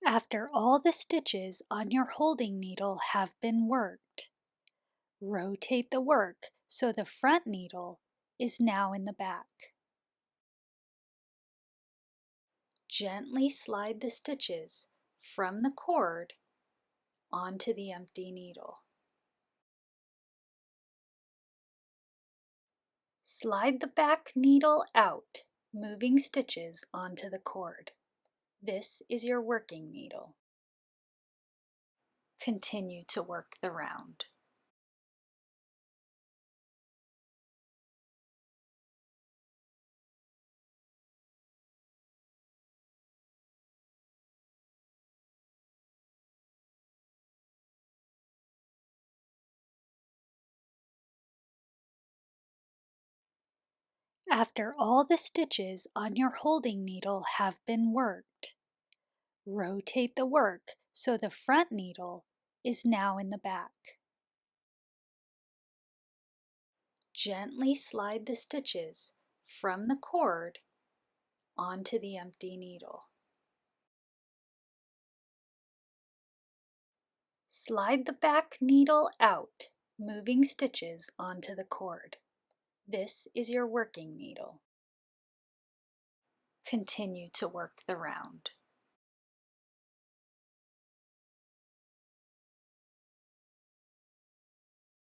After all the stitches on your holding needle have been worked, rotate the work so the front needle is now in the back. Gently slide the stitches from the cord onto the empty needle. Slide the back needle out, moving stitches onto the cord. This is your working needle. Continue to work the round. After all the stitches on your holding needle have been worked, rotate the work so the front needle is now in the back. Gently slide the stitches from the cord onto the empty needle. Slide the back needle out, moving stitches onto the cord. This is your working needle. Continue to work the round.